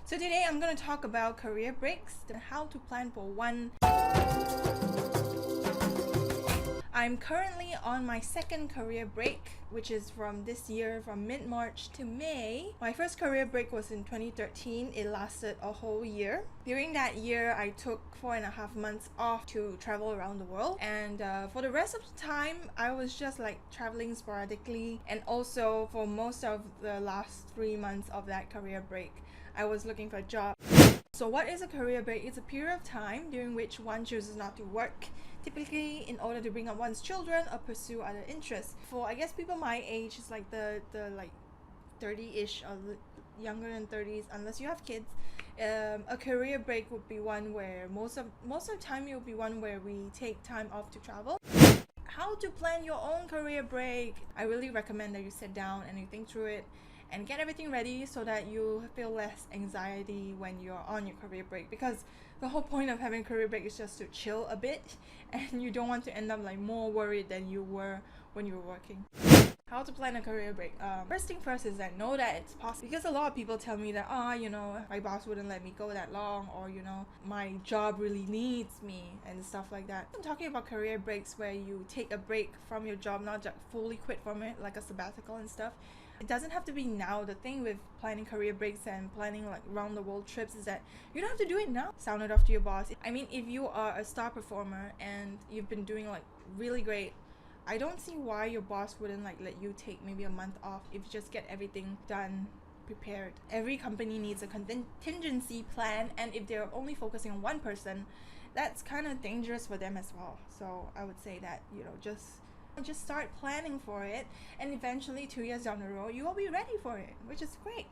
So today I'm going to talk about career breaks and how to plan for one. I'm currently on my second career break, which is from this year, from mid-March to May. My first career break was in 2013. It lasted a whole year. During that year, I took 4.5 months off to travel around the world. And for the rest of the time, I was just like traveling sporadically. And also for most of the last 3 months of that career break, I was looking for a job. So what is a career break? It's a period of time during which one chooses not to work, typically in order to bring up one's children or pursue other interests. For I guess people my age, it's like the like 30-ish or younger than 30s, unless you have kids. A career break would be one where most of the time it will be one where we take time off to travel. How to plan your own career break? I really recommend that you sit down and you think through it and get everything ready so that you feel less anxiety when you're on your career break, because the whole point of having a career break is just to chill a bit and you don't want to end up like more worried than you were when you were working. How to plan a career break? First thing first is that know that it's possible, because a lot of people tell me that my boss wouldn't let me go that long, or my job really needs me and stuff like that. I'm talking about career breaks where you take a break from your job, not just fully quit from it like a sabbatical and stuff. It doesn't have to be now. The thing with planning career breaks and planning like round the world trips is that you don't have to do it now. Sound it off to your boss. I mean, if you are a star performer and you've been doing like really great, I don't see why your boss wouldn't like let you take maybe a month off if you just get everything done, prepared. Every company needs a contingency plan, and if they're only focusing on one person, that's kind of dangerous for them as well. So I would say that just start planning for it, and eventually 2 years down the road you will be ready for it, which is great.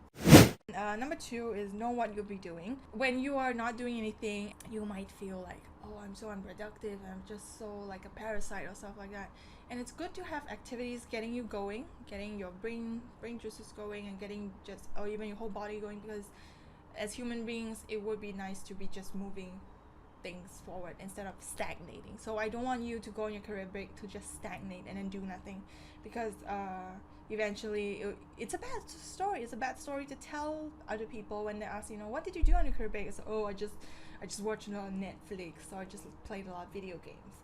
Number 2 is know what you'll be doing. When you are not doing anything, you might feel like, oh, I'm so unproductive, I'm just so like a parasite or stuff like that. And it's good to have activities getting you going, getting your brain juices going, and getting or even your whole body going, because as human beings it would be nice to be just moving things forward instead of stagnating. So I don't want you to go on your career break to just stagnate and then do nothing, because eventually it's a bad story. It's a bad story to tell other people when they ask, what did you do on your career break? It's I just watched Netflix, so I just played a lot of video games,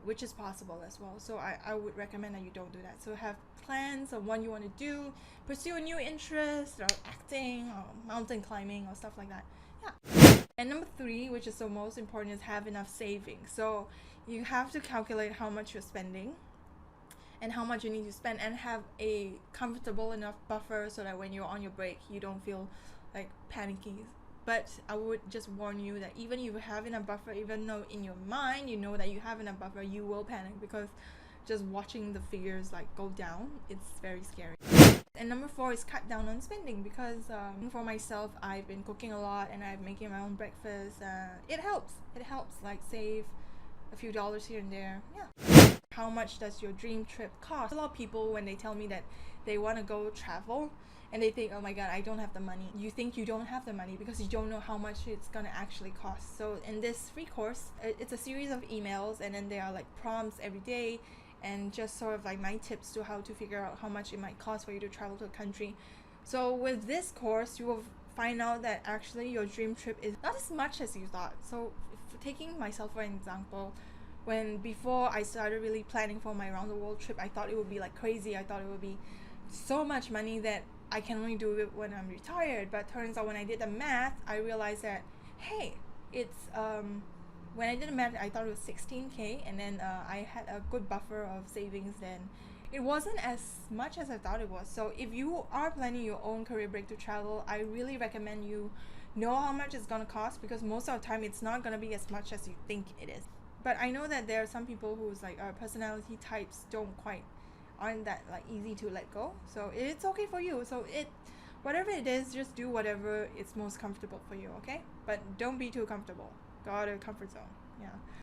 which is possible as well. So I would recommend that you don't do that. So have plans on what you want to do, pursue a new interest, or acting or mountain climbing or stuff like that. Yeah. And number 3, which is the most important, is have enough savings. So you have to calculate how much you're spending and how much you need to spend, and have a comfortable enough buffer so that when you're on your break you don't feel like panicky. But I would just warn you that even if you have enough buffer, even though in your mind you know that you have enough buffer, you will panic, because just watching the figures like go down, it's very scary. And number 4 is cut down on spending, because for myself, I've been cooking a lot and I'm making my own breakfast. It helps like save a few dollars here and there. Yeah. How much does your dream trip cost? A lot of people, when they tell me that they want to go travel and they think, oh my god, I don't have the money. You think you don't have the money because you don't know how much it's gonna actually cost. So in this free course, it's a series of emails, and then there are like prompts every day, and just sort of like my tips to how to figure out how much it might cost for you to travel to a country. So with this course, you will find out that actually your dream trip is not as much as you thought. So taking myself for an example, before I started really planning for my round the world trip, I thought it would be like crazy. I thought it would be so much money that I can only do it when I'm retired. But turns out when I did the math, I realized that, hey, it's when I did the math, I thought it was 16k, and then I had a good buffer of savings. Then it wasn't as much as I thought it was. So if you are planning your own career break to travel, I really recommend you know how much it's gonna cost, because most of the time it's not gonna be as much as you think it is. But I know that there are some people whose like personality types aren't that like easy to let go. So it's okay for you. So whatever it is, just do whatever is most comfortable for you, okay? But don't be too comfortable. Go out of your comfort zone. Yeah.